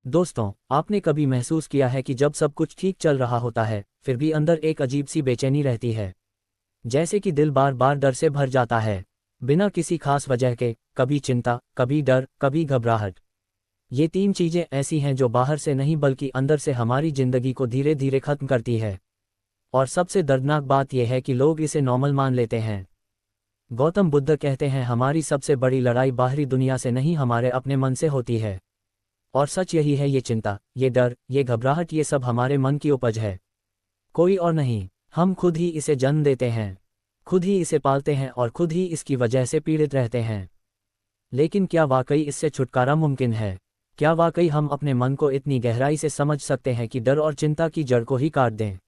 दोस्तों, आपने कभी महसूस किया है कि जब सब कुछ ठीक चल रहा होता है, फिर भी अंदर एक अजीब सी बेचैनी रहती है। जैसे कि दिल बार बार डर से भर जाता है, बिना किसी खास वजह के। कभी चिंता, कभी डर, कभी घबराहट। ये तीन चीजें ऐसी हैं जो बाहर से नहीं बल्कि अंदर से हमारी जिंदगी को धीरे धीरे खत्म करती है। और सबसे दर्दनाक बात यह है कि लोग इसे नॉर्मल मान लेते हैं। गौतम बुद्ध कहते हैं, हमारी सबसे बड़ी लड़ाई बाहरी दुनिया से नहीं, हमारे अपने मन से होती है। और सच यही है, ये चिंता, ये डर, ये घबराहट, ये सब हमारे मन की उपज है, कोई और नहीं। हम खुद ही इसे जन्म देते हैं, खुद ही इसे पालते हैं और खुद ही इसकी वजह से पीड़ित रहते हैं। लेकिन क्या वाकई इससे छुटकारा मुमकिन है? क्या वाकई हम अपने मन को इतनी गहराई से समझ सकते हैं कि डर और चिंता की जड़ को ही काट दें?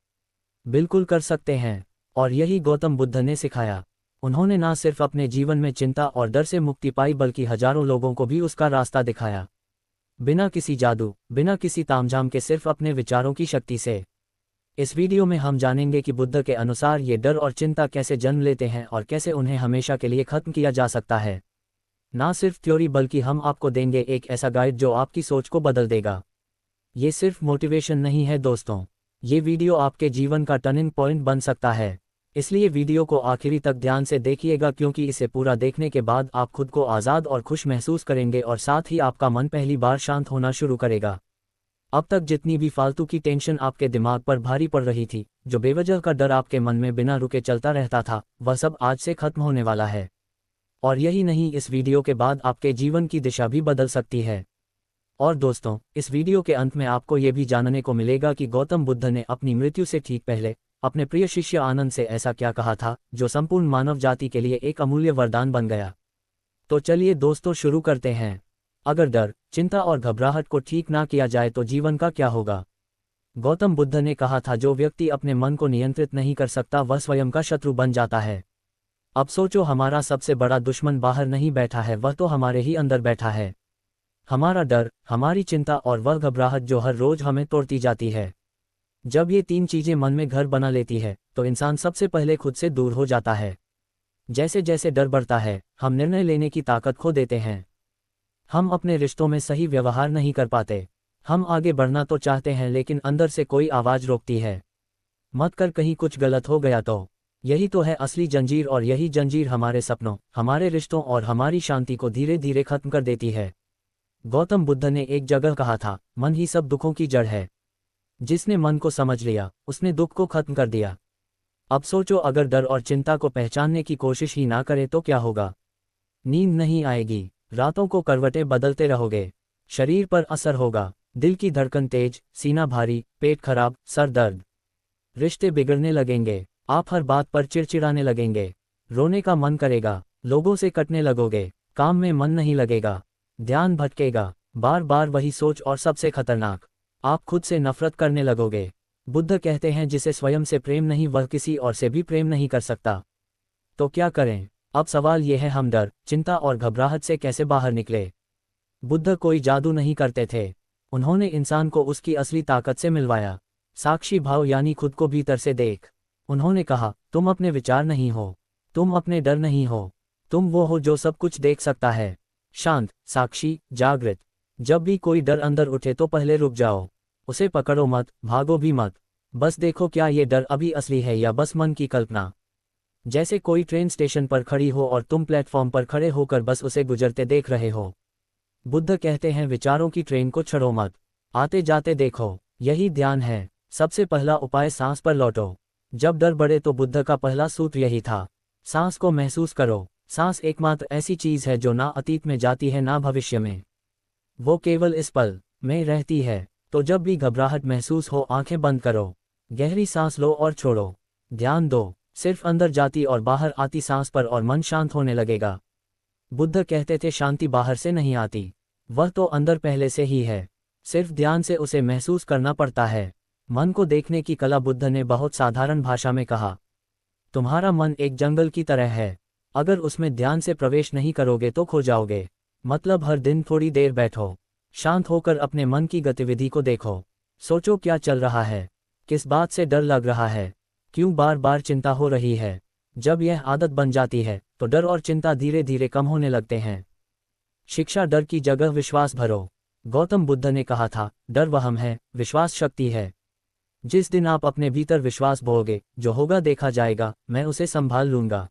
बिल्कुल कर सकते हैं। और यही गौतम बुद्ध ने सिखाया। उन्होंने ना सिर्फ अपने जीवन में चिंता और डर से मुक्ति पाई, बल्कि हजारों लोगों को भी उसका रास्ता दिखाया। बिना किसी जादू, बिना किसी तामझाम के, सिर्फ अपने विचारों की शक्ति से। इस वीडियो में हम जानेंगे कि बुद्ध के अनुसार ये डर और चिंता कैसे जन्म लेते हैं और कैसे उन्हें हमेशा के लिए खत्म किया जा सकता है। ना सिर्फ थ्योरी, बल्कि हम आपको देंगे एक ऐसा गाइड जो आपकी सोच को बदल देगा। ये सिर्फ मोटिवेशन नहीं है दोस्तों, ये वीडियो आपके जीवन का टर्निंग पॉइंट बन सकता है। इसलिए वीडियो को आखिरी तक ध्यान से देखिएगा, क्योंकि इसे पूरा देखने के बाद आप खुद को आज़ाद और खुश महसूस करेंगे और साथ ही आपका मन पहली बार शांत होना शुरू करेगा। अब तक जितनी भी फालतू की टेंशन आपके दिमाग पर भारी पड़ रही थी, जो बेवजह का डर आपके मन में बिना रुके चलता रहता था, वह सब आज से खत्म होने वाला है। और यही नहीं, इस वीडियो के बाद आपके जीवन की दिशा भी बदल सकती है। और दोस्तों, इस वीडियो के अंत में आपको ये भी जानने को मिलेगा कि गौतम बुद्ध ने अपनी मृत्यु से ठीक पहले अपने प्रिय शिष्य आनंद से ऐसा क्या कहा था, जो संपूर्ण मानव जाति के लिए एक अमूल्य वरदान बन गया। तो चलिए दोस्तों, शुरू करते हैं। अगर डर, चिंता और घबराहट को ठीक ना किया जाए तो जीवन का क्या होगा? गौतम बुद्ध ने कहा था, जो व्यक्ति अपने मन को नियंत्रित नहीं कर सकता, वह स्वयं का शत्रु बन जाता है। अब सोचो, हमारा सबसे बड़ा दुश्मन बाहर नहीं बैठा है, वह तो हमारे ही अंदर बैठा है। हमारा डर, हमारी चिंता और वह घबराहट जो हर रोज हमें तोड़ती जाती है। जब ये तीन चीजें मन में घर बना लेती है, तो इंसान सबसे पहले खुद से दूर हो जाता है। जैसे जैसे डर बढ़ता है, हम निर्णय लेने की ताकत खो देते हैं। हम अपने रिश्तों में सही व्यवहार नहीं कर पाते। हम आगे बढ़ना तो चाहते हैं, लेकिन अंदर से कोई आवाज रोकती है, मत कर, कहीं कुछ गलत हो गया तो। यही तो है असली जंजीर, और यही जंजीर हमारे सपनों, हमारे रिश्तों और हमारी शांति को धीरे धीरे खत्म कर देती है। गौतम बुद्ध ने एक जगह कहा था, मन ही सब दुखों की जड़ है। जिसने मन को समझ लिया, उसने दुख को खत्म कर दिया। अब सोचो, अगर डर और चिंता को पहचानने की कोशिश ही ना करें तो क्या होगा? नींद नहीं आएगी, रातों को करवटें बदलते रहोगे, शरीर पर असर होगा, दिल की धड़कन तेज, सीना भारी, पेट खराब, सर दर्द। रिश्ते बिगड़ने लगेंगे, आप हर बात पर चिड़चिड़ाने लगेंगे, रोने का मन करेगा, लोगों से कटने लगोगे, काम में मन नहीं लगेगा, ध्यान भटकेगा, बार बार वही सोच, और सबसे खतरनाक, आप खुद से नफरत करने लगोगे। बुद्ध कहते हैं, जिसे स्वयं से प्रेम नहीं, वह किसी और से भी प्रेम नहीं कर सकता। तो क्या करें? अब सवाल यह है, हम डर, चिंता और घबराहट से कैसे बाहर निकले? बुद्ध कोई जादू नहीं करते थे। उन्होंने इंसान को उसकी असली ताकत से मिलवाया। साक्षी भाव, यानी खुद को भीतर से देख। उन्होंने कहा, तुम अपने विचार नहीं हो, तुम अपने डर नहीं हो, तुम वो हो जो सब कुछ देख सकता है। शांत, साक्षी, जागृत। जब भी कोई डर अंदर उठे तो पहले रुक जाओ, उसे पकड़ो मत, भागो भी मत। बस देखो, क्या ये डर अभी असली है या बस मन की कल्पना। जैसे कोई ट्रेन स्टेशन पर खड़ी हो और तुम प्लेटफॉर्म पर खड़े होकर बस उसे गुजरते देख रहे हो। बुद्ध कहते हैं, विचारों की ट्रेन को छड़ो मत, आते जाते देखो। यही ध्यान है। सबसे पहला उपाय, सांस पर लौटो। जब डर बढ़े तो बुद्ध का पहला सूत्र यही था, सांस को महसूस करो। सांस एकमात्र ऐसी चीज है जो ना अतीत में जाती है ना भविष्य में, वो केवल इस पल में रहती है। तो जब भी घबराहट महसूस हो, आंखें बंद करो, गहरी सांस लो और छोड़ो। ध्यान दो, सिर्फ अंदर जाती और बाहर आती सांस पर, और मन शांत होने लगेगा। बुद्ध कहते थे, शांति बाहर से नहीं आती, वह तो अंदर पहले से ही है, सिर्फ ध्यान से उसे महसूस करना पड़ता है। मन को देखने की कला। बुद्ध ने बहुत साधारण भाषा में कहा, तुम्हारा मन एक जंगल की तरह है, अगर उसमें ध्यान से प्रवेश नहीं करोगे तो खो जाओगे। मतलब हर दिन थोड़ी देर बैठो, शांत होकर अपने मन की गतिविधि को देखो। सोचो, क्या चल रहा है, किस बात से डर लग रहा है, क्यों बार बार चिंता हो रही है। जब यह आदत बन जाती है तो डर और चिंता धीरे धीरे कम होने लगते हैं। शिक्षा, डर की जगह विश्वास भरो। गौतम बुद्ध ने कहा था, डर वहम है, विश्वास शक्ति है। जिस दिन आप अपने भीतर विश्वास बोओगे, जो होगा देखा जाएगा, मैं उसे संभाल लूंगा,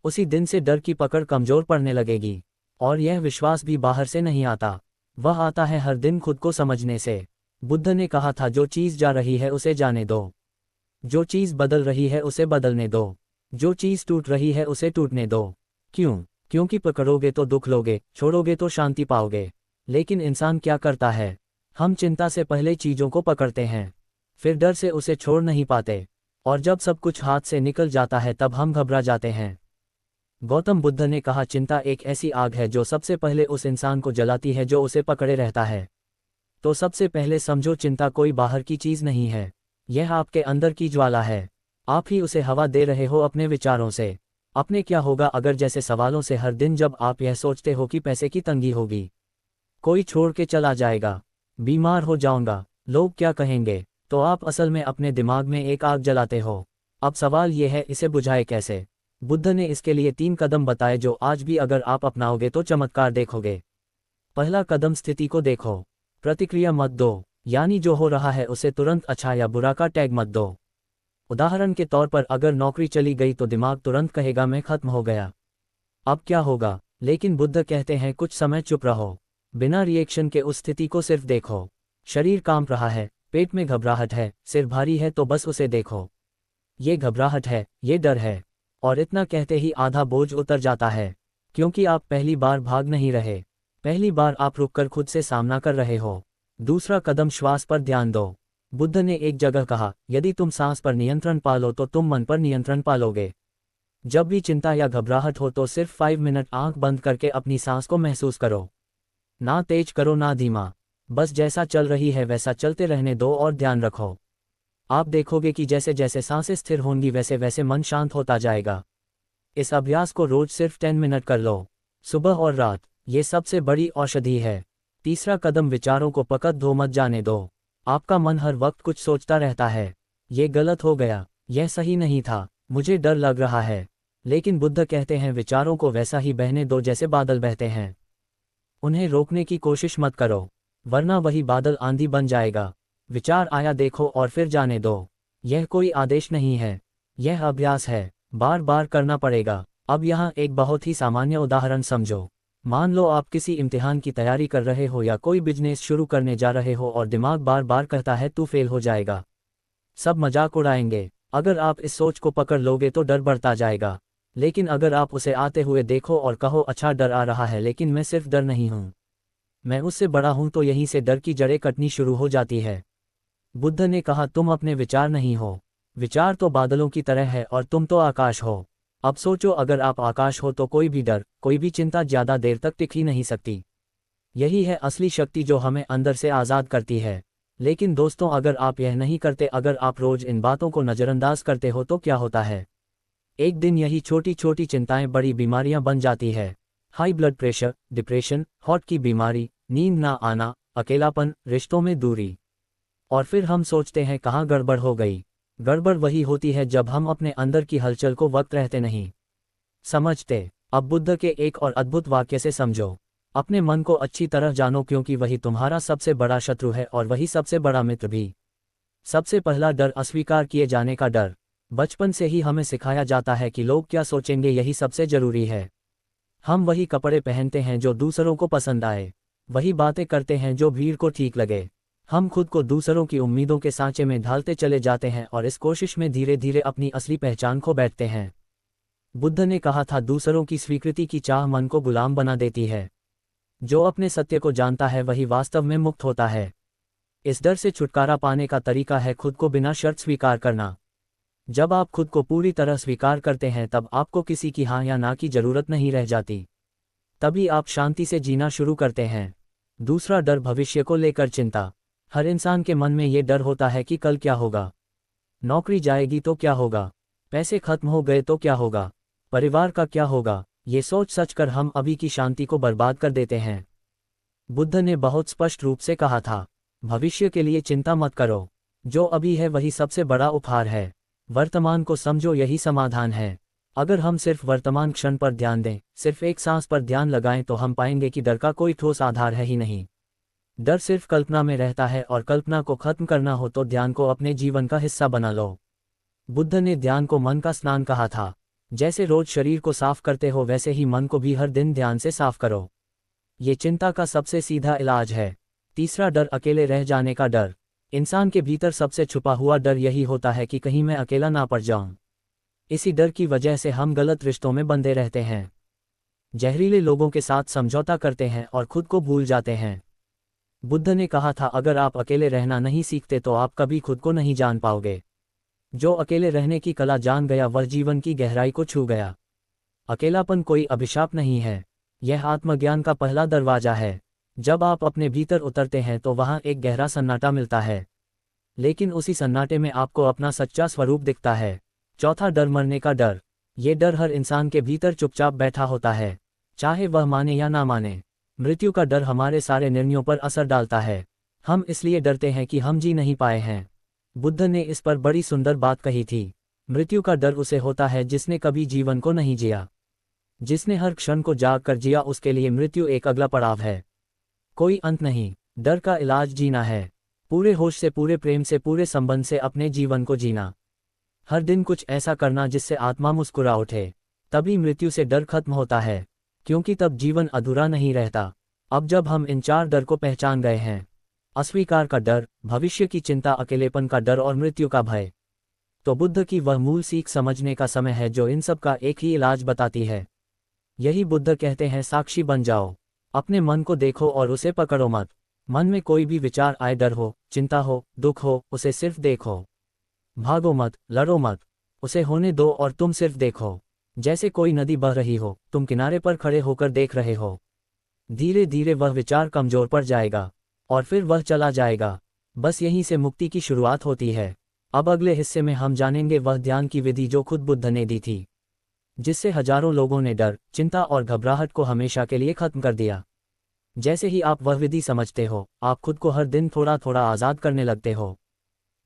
उसी दिन से डर की पकड़ कमजोर पड़ने लगेगी। और यह विश्वास भी बाहर से नहीं आता, वह आता है हर दिन खुद को समझने से। बुद्ध ने कहा था, जो चीज़ जा रही है उसे जाने दो, जो चीज़ बदल रही है उसे बदलने दो, जो चीज़ टूट रही है उसे टूटने दो। क्यों? क्योंकि पकड़ोगे तो दुख लोगे, छोड़ोगे तो शांति पाओगे। लेकिन इंसान क्या करता है? हम चिंता से पहले चीज़ों को पकड़ते हैं, फिर डर से उसे छोड़ नहीं पाते, और जब सब कुछ हाथ से निकल जाता है तब हम घबरा जाते हैं। गौतम बुद्ध ने कहा, चिंता एक ऐसी आग है जो सबसे पहले उस इंसान को जलाती है जो उसे पकड़े रहता है। तो सबसे पहले समझो, चिंता कोई बाहर की चीज़ नहीं है, यह आपके अंदर की ज्वाला है। आप ही उसे हवा दे रहे हो अपने विचारों से। अपने क्या होगा अगर जैसे सवालों से हर दिन जब आप यह सोचते हो कि पैसे की तंगी होगी, कोई छोड़ के चला जाएगा, बीमार हो जाऊंगा, लोग क्या कहेंगे, तो आप असल में अपने दिमाग में एक आग जलाते हो। अब सवाल यह है, इसे बुझाए कैसे? बुद्ध ने इसके लिए 3 कदम बताए जो आज भी अगर आप अपनाओगे तो चमत्कार देखोगे। पहला कदम, स्थिति को देखो, प्रतिक्रिया मत दो, यानी जो हो रहा है उसे तुरंत अच्छा या बुरा का टैग मत दो। उदाहरण के तौर पर अगर नौकरी चली गई तो दिमाग तुरंत कहेगा मैं खत्म हो गया, अब क्या होगा। लेकिन बुद्ध कहते हैं कुछ समय चुप रहो, बिना रिएक्शन के उस स्थिति को सिर्फ देखो। शरीर कांप रहा है, पेट में घबराहट है, सिर भारी है, तो बस उसे देखो। ये घबराहट है, ये डर है, और इतना कहते ही आधा बोझ उतर जाता है, क्योंकि आप पहली बार भाग नहीं रहे, पहली बार आप रुककर खुद से सामना कर रहे हो। दूसरा कदम, श्वास पर ध्यान दो। बुद्ध ने एक जगह कहा, यदि तुम सांस पर नियंत्रण पालो तो तुम मन पर नियंत्रण पालोगे। जब भी चिंता या घबराहट हो तो सिर्फ 5 मिनट आंख बंद करके अपनी सांस को महसूस करो। ना तेज करो ना धीमा, बस जैसा चल रही है वैसा चलते रहने दो और ध्यान रखो। आप देखोगे कि जैसे जैसे सांसें स्थिर होंगी वैसे वैसे मन शांत होता जाएगा। इस अभ्यास को रोज सिर्फ 10 मिनट कर लो, सुबह और रात, ये सबसे बड़ी औषधि है। तीसरा कदम, विचारों को पकड़ दो, मत जाने दो। आपका मन हर वक्त कुछ सोचता रहता है, ये गलत हो गया, यह सही नहीं था, मुझे डर लग रहा है। लेकिन बुद्ध कहते हैं विचारों को वैसा ही बहने दो जैसे बादल बहते हैं। उन्हें रोकने की कोशिश मत करो, वरना वही बादल आंधी बन जाएगा। विचार आया देखो और फिर जाने दो। यह कोई आदेश नहीं है, यह अभ्यास है, बार बार करना पड़ेगा। अब यहाँ एक बहुत ही सामान्य उदाहरण समझो। मान लो आप किसी इम्तिहान की तैयारी कर रहे हो या कोई बिजनेस शुरू करने जा रहे हो और दिमाग बार बार कहता है तू फेल हो जाएगा, सब मजाक उड़ाएंगे। अगर आप इस सोच को पकड़ लोगे तो डर बढ़ता जाएगा। लेकिन अगर आप उसे आते हुए देखो और कहो, अच्छा डर आ रहा है लेकिन मैं सिर्फ डर नहीं हूँ, मैं उससे बड़ा हूँ, तो यहीं से डर की जड़ें कटनी शुरू हो जाती है। बुद्ध ने कहा, तुम अपने विचार नहीं हो, विचार तो बादलों की तरह है और तुम तो आकाश हो। अब सोचो, अगर आप आकाश हो तो कोई भी डर, कोई भी चिंता ज़्यादा देर तक टिक ही नहीं सकती। यही है असली शक्ति जो हमें अंदर से आज़ाद करती है। लेकिन दोस्तों, अगर आप यह नहीं करते, अगर आप रोज इन बातों को नज़रअंदाज करते हो तो क्या होता है? एक दिन यही छोटी छोटी चिंताएं बड़ी बीमारियां बन जाती है। High blood pressure, depression, heart की बीमारी, नींद ना आना, अकेलापन, रिश्तों में दूरी। और फिर हम सोचते हैं कहाँ गड़बड़ हो गई। गड़बड़ वही होती है जब हम अपने अंदर की हलचल को वक्त रहते नहीं समझते। अब बुद्ध के एक और अद्भुत वाक्य से समझो। अपने मन को अच्छी तरह जानो, क्योंकि वही तुम्हारा सबसे बड़ा शत्रु है और वही सबसे बड़ा मित्र भी। सबसे पहला डर, अस्वीकार किए जाने का डर। बचपन से ही हमें सिखाया जाता है कि लोग क्या सोचेंगे, यही सबसे जरूरी है। हम वही कपड़े पहनते हैं जो दूसरों को पसंद आए, वही बातें करते हैं जो भीड़ को ठीक लगे। हम खुद को दूसरों की उम्मीदों के सांचे में ढालते चले जाते हैं और इस कोशिश में धीरे धीरे अपनी असली पहचान खो बैठते हैं। बुद्ध ने कहा था, दूसरों की स्वीकृति की चाह मन को गुलाम बना देती है। जो अपने सत्य को जानता है वही वास्तव में मुक्त होता है। इस डर से छुटकारा पाने का तरीका है खुद को बिना शर्त स्वीकार करना। जब आप खुद को पूरी तरह स्वीकार करते हैं तब आपको किसी की हाँ या ना की जरूरत नहीं रह जाती। तभी आप शांति से जीना शुरू करते हैं। दूसरा डर, भविष्य को लेकर चिंता। हर इंसान के मन में ये डर होता है कि कल क्या होगा, नौकरी जाएगी तो क्या होगा, पैसे खत्म हो गए तो क्या होगा, परिवार का क्या होगा। ये सोच सच कर हम अभी की शांति को बर्बाद कर देते हैं। बुद्ध ने बहुत स्पष्ट रूप से कहा था, भविष्य के लिए चिंता मत करो, जो अभी है वही सबसे बड़ा उपहार है। वर्तमान को समझो, यही समाधान है। अगर हम सिर्फ वर्तमान क्षण पर ध्यान दें, सिर्फ एक सांस पर ध्यान लगाएं, तो हम पाएंगे कि डर का कोई ठोस आधार है ही नहीं। डर सिर्फ कल्पना में रहता है और कल्पना को खत्म करना हो तो ध्यान को अपने जीवन का हिस्सा बना लो। बुद्ध ने ध्यान को मन का स्नान कहा था। जैसे रोज शरीर को साफ करते हो वैसे ही मन को भी हर दिन ध्यान से साफ करो। ये चिंता का सबसे सीधा इलाज है। तीसरा डर, अकेले रह जाने का डर। इंसान के भीतर सबसे छुपा हुआ डर यही होता है कि कहीं मैं अकेला ना पड़ जाऊं। इसी डर की वजह से हम गलत रिश्तों में बंधे रहते हैं, जहरीले लोगों के साथ समझौता करते हैं और खुद को भूल जाते हैं। बुद्ध ने कहा था, अगर आप अकेले रहना नहीं सीखते तो आप कभी खुद को नहीं जान पाओगे। जो अकेले रहने की कला जान गया वह जीवन की गहराई को छू गया। अकेलापन कोई अभिशाप नहीं है, यह आत्मज्ञान का पहला दरवाजा है। जब आप अपने भीतर उतरते हैं तो वहाँ एक गहरा सन्नाटा मिलता है, लेकिन उसी सन्नाटे में आपको अपना सच्चा स्वरूप दिखता है। चौथा डर, मरने का डर। ये डर हर इंसान के भीतर चुपचाप बैठा होता है, चाहे वह माने या ना माने। मृत्यु का डर हमारे सारे निर्णयों पर असर डालता है। हम इसलिए डरते हैं कि हम जी नहीं पाए हैं। बुद्ध ने इस पर बड़ी सुंदर बात कही थी। मृत्यु का डर उसे होता है जिसने कभी जीवन को नहीं जिया। जिसने हर क्षण को जाग कर जिया उसके लिए मृत्यु एक अगला पड़ाव है, कोई अंत नहीं। डर का इलाज जीना है, पूरे होश से, पूरे प्रेम से, पूरे संबंध से अपने जीवन को जीना। हर दिन कुछ ऐसा करना जिससे आत्मा मुस्कुरा उठे। तभी मृत्यु से डर खत्म होता है, क्योंकि तब जीवन अधूरा नहीं रहता। अब जब हम इन 4 डर को पहचान गए हैं, अस्वीकार का डर, भविष्य की चिंता, अकेलेपन का डर और मृत्यु का भय, तो बुद्ध की वह मूल सीख समझने का समय है जो इन सब का एक ही इलाज बताती है। यही बुद्ध कहते हैं, साक्षी बन जाओ। अपने मन को देखो और उसे पकड़ो मत। मन में कोई भी विचार आए, डर हो, चिंता हो, दुख हो, उसे सिर्फ देखो। भागो मत, लड़ो मत, उसे होने दो और तुम सिर्फ देखो। जैसे कोई नदी बह रही हो, तुम किनारे पर खड़े होकर देख रहे हो। धीरे धीरे वह विचार कमजोर पड़ जाएगा और फिर वह चला जाएगा। बस यहीं से मुक्ति की शुरुआत होती है। अब अगले हिस्से में हम जानेंगे वह ध्यान की विधि जो खुद बुद्ध ने दी थी, जिससे हजारों लोगों ने डर, चिंता और घबराहट को हमेशा के लिए खत्म कर दिया। जैसे ही आप वह विधि समझते हो, आप खुद को हर दिन थोड़ा थोड़ा आज़ाद करने लगते हो।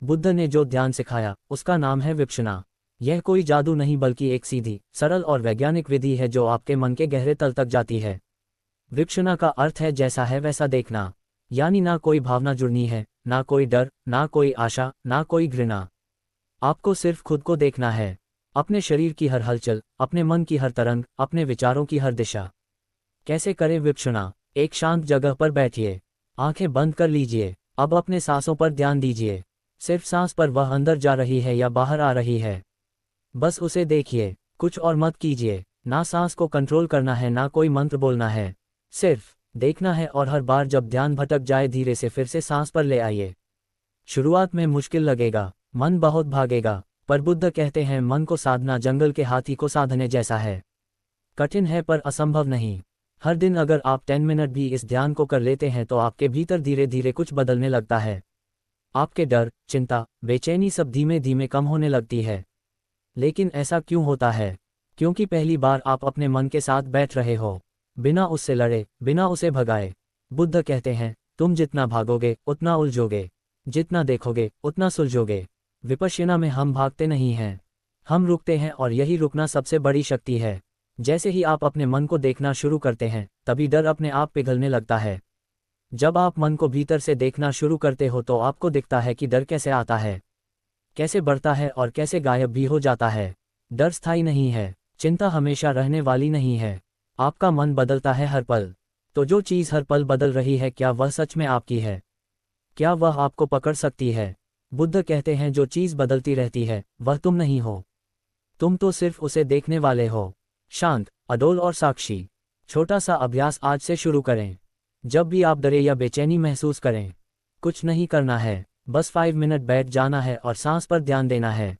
बुद्ध ने जो ध्यान सिखाया उसका नाम है विपश्यना। यह कोई जादू नहीं बल्कि एक सीधी, सरल और वैज्ञानिक विधि है जो आपके मन के गहरे तल तक जाती है। विपश्यना का अर्थ है जैसा है वैसा देखना, यानी ना कोई भावना जुड़नी है, ना कोई डर, ना कोई आशा, ना कोई घृणा। आपको सिर्फ खुद को देखना है, अपने शरीर की हर हलचल, अपने मन की हर तरंग, अपने विचारों की हर दिशा। कैसे करें विपश्यना? एक शांत जगह पर बैठिए, आंखें बंद कर लीजिए। अब अपने सांसों पर ध्यान दीजिए, सिर्फ सांस पर, वह अंदर जा रही है या बाहर आ रही है, बस उसे देखिए, कुछ और मत कीजिए। ना सांस को कंट्रोल करना है, ना कोई मंत्र बोलना है, सिर्फ देखना है। और हर बार जब ध्यान भटक जाए धीरे से फिर से सांस पर ले आइए। शुरुआत में मुश्किल लगेगा, मन बहुत भागेगा, पर बुद्ध कहते हैं मन को साधना जंगल के हाथी को साधने जैसा है। कठिन है पर असंभव नहीं। हर दिन अगर आप 10 मिनट भी इस ध्यान को कर लेते हैं तो आपके भीतर धीरे धीरे कुछ बदलने लगता है। आपके डर, चिंता, बेचैनी सब धीमे धीमे कम होने लगती है। लेकिन ऐसा क्यों होता है? क्योंकि पहली बार आप अपने मन के साथ बैठ रहे हो, बिना उससे लड़े, बिना उसे भगाए। बुद्ध कहते हैं, तुम जितना भागोगे उतना उलझोगे, जितना देखोगे उतना सुलझोगे। विपश्यना में हम भागते नहीं हैं, हम रुकते हैं, और यही रुकना सबसे बड़ी शक्ति है। जैसे ही आप अपने मन को देखना शुरू करते हैं तभी डर अपने आप पिघलने लगता है। जब आप मन को भीतर से देखना शुरू करते हो तो आपको दिखता है कि डर कैसे आता है, कैसे बढ़ता है और कैसे गायब भी हो जाता है। डर स्थायी नहीं है, चिंता हमेशा रहने वाली नहीं है। आपका मन बदलता है हर पल। तो जो चीज़ हर पल बदल रही है, क्या वह सच में आपकी है? क्या वह आपको पकड़ सकती है? बुद्ध कहते हैं, जो चीज़ बदलती रहती है वह तुम नहीं हो, तुम तो सिर्फ उसे देखने वाले हो। शांत, अडोल और साक्षी। छोटा सा अभ्यास आज से शुरू करें। जब भी आप डरे या बेचैनी महसूस करें, कुछ नहीं करना है, बस 5 मिनट बैठ जाना है और सांस पर ध्यान देना है।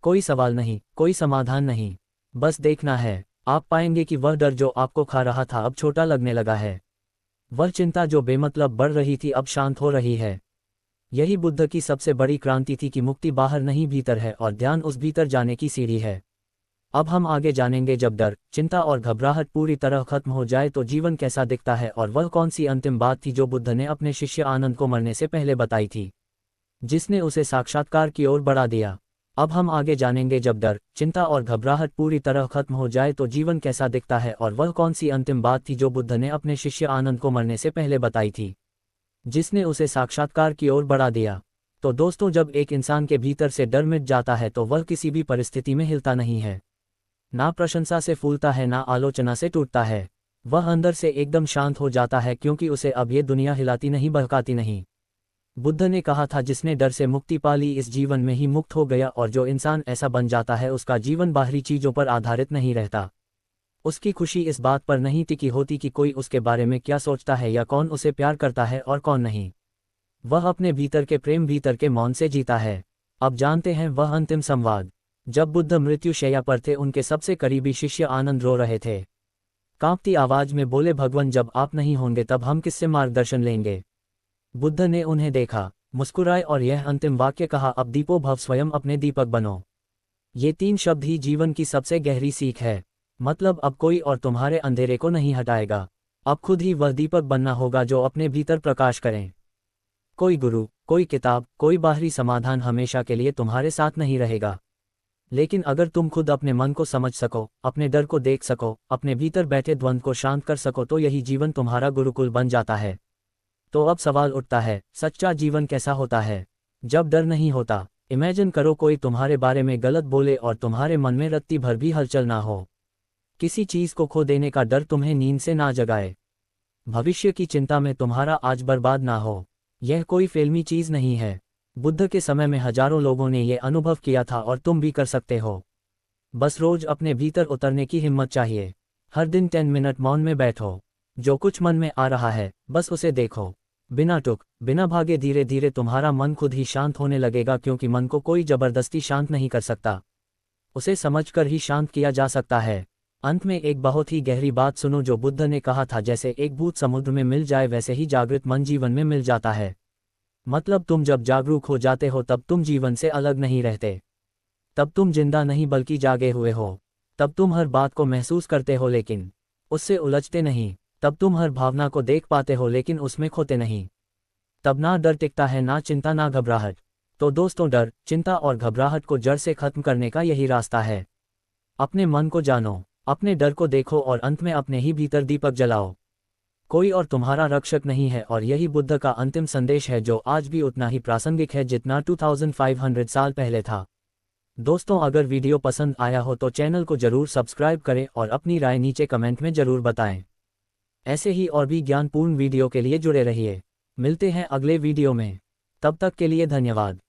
कोई सवाल नहीं, कोई समाधान नहीं, बस देखना है। आप पाएंगे कि वह डर जो आपको खा रहा था अब छोटा लगने लगा है। वह चिंता जो बेमतलब बढ़ रही थी अब शांत हो रही है। यही बुद्ध की सबसे बड़ी क्रांति थी कि मुक्ति बाहर नहीं भीतर है, और ध्यान उस भीतर जाने की सीढ़ी है। अब हम आगे जानेंगे, जब डर, चिंता और घबराहट पूरी तरह खत्म हो जाए तो जीवन कैसा दिखता है, और वह कौन सी अंतिम बात थी जो बुद्ध ने अपने शिष्य आनंद को मरने से पहले बताई थी, जिसने उसे साक्षात्कार की ओर बढ़ा दिया। अब हम आगे जानेंगे, जब डर, चिंता और घबराहट पूरी तरह खत्म हो जाए तो जीवन कैसा दिखता है, और वह कौन सी अंतिम बात थी जो बुद्ध ने अपने शिष्य आनंद को मरने से पहले बताई थी, जिसने उसे साक्षात्कार की ओर बढ़ा दिया। तो दोस्तों, जब एक इंसान के भीतर से डर मिट जाता है तो वह किसी भी परिस्थिति में हिलता नहीं है। ना प्रशंसा से फूलता है, ना आलोचना से टूटता है। वह अंदर से एकदम शांत हो जाता है, क्योंकि उसे अब ये दुनिया हिलाती नहीं, बहकाती नहीं। बुद्ध ने कहा था, जिसने डर से मुक्ति पाली इस जीवन में ही मुक्त हो गया। और जो इंसान ऐसा बन जाता है उसका जीवन बाहरी चीजों पर आधारित नहीं रहता। उसकी खुशी इस बात पर नहीं टिकी होती कि कोई उसके बारे में क्या सोचता है या कौन उसे प्यार करता है और कौन नहीं। वह अपने भीतर के प्रेम, भीतर के मौन से जीता है। अब जानते हैं वह अंतिम संवाद। जब बुद्ध मृत्युशैया पर थे, उनके सबसे करीबी शिष्य आनंद रो रहे थे। कांपती आवाज में बोले, भगवान, जब आप नहीं होंगे तब हम किससे मार्गदर्शन लेंगे। बुद्ध ने उन्हें देखा, मुस्कुराए और यह अंतिम वाक्य कहा, अब दीपो भव, स्वयं अपने दीपक बनो। ये 3 शब्द ही जीवन की सबसे गहरी सीख है। मतलब अब कोई और तुम्हारे अंधेरे को नहीं हटाएगा। अब खुद ही वह दीपक बनना होगा जो अपने भीतर प्रकाश करें। कोई गुरु, कोई किताब, कोई बाहरी समाधान हमेशा के लिए तुम्हारे साथ नहीं रहेगा। लेकिन अगर तुम खुद अपने मन को समझ सको, अपने डर को देख सको, अपने भीतर बैठे द्वंद्व को शांत कर सको, तो यही जीवन तुम्हारा गुरुकुल बन जाता है। तो अब सवाल उठता है, सच्चा जीवन कैसा होता है? जब डर नहीं होता। इमेजिन करो कोई तुम्हारे बारे में गलत बोले और तुम्हारे मन में रत्ती भर भी हलचल ना हो। किसी चीज को खो देने का डर तुम्हें नींद से ना जगाए। भविष्य की चिंता में तुम्हारा आज बर्बाद ना हो। यह कोई फिल्मी चीज नहीं है। बुद्ध के समय में हजारों लोगों ने यह अनुभव किया था और तुम भी कर सकते हो। बस रोज अपने भीतर उतरने की हिम्मत चाहिए। हर दिन 10 मिनट मौन में बैठो। जो कुछ मन में आ रहा है बस उसे देखो, बिना टुक, बिना भागे। धीरे धीरे तुम्हारा मन खुद ही शांत होने लगेगा, क्योंकि मन को कोई जबरदस्ती शांत नहीं कर सकता। उसे समझकर ही शांत किया जा सकता है। अंत में एक बहुत ही गहरी बात सुनो जो बुद्ध ने कहा था, जैसे एक बूंद समुद्र में मिल जाए वैसे ही जागृत मन जीवन में मिल जाता है। मतलब तुम जब जागरूक हो जाते हो तब तुम जीवन से अलग नहीं रहते। तब तुम जिंदा नहीं बल्कि जागे हुए हो। तब तुम हर बात को महसूस करते हो लेकिन उससे उलझते नहीं। तब तुम हर भावना को देख पाते हो लेकिन उसमें खोते नहीं। तब ना डर टिकता है, ना चिंता, ना घबराहट। तो दोस्तों, डर, चिंता और घबराहट को जड़ से खत्म करने का यही रास्ता है। अपने मन को जानो, अपने डर को देखो और अंत में अपने ही भीतर दीपक जलाओ। कोई और तुम्हारा रक्षक नहीं है। और यही बुद्ध का अंतिम संदेश है, जो आज भी उतना ही प्रासंगिक है जितना 2500 साल पहले था। दोस्तों, अगर वीडियो पसंद आया हो तो चैनल को जरूर सब्सक्राइब करें और अपनी राय नीचे कमेंट में जरूर बताएं। ऐसे ही और भी ज्ञानपूर्ण वीडियो के लिए जुड़े रहिए। मिलते हैं अगले वीडियो में। तब तक के लिए धन्यवाद।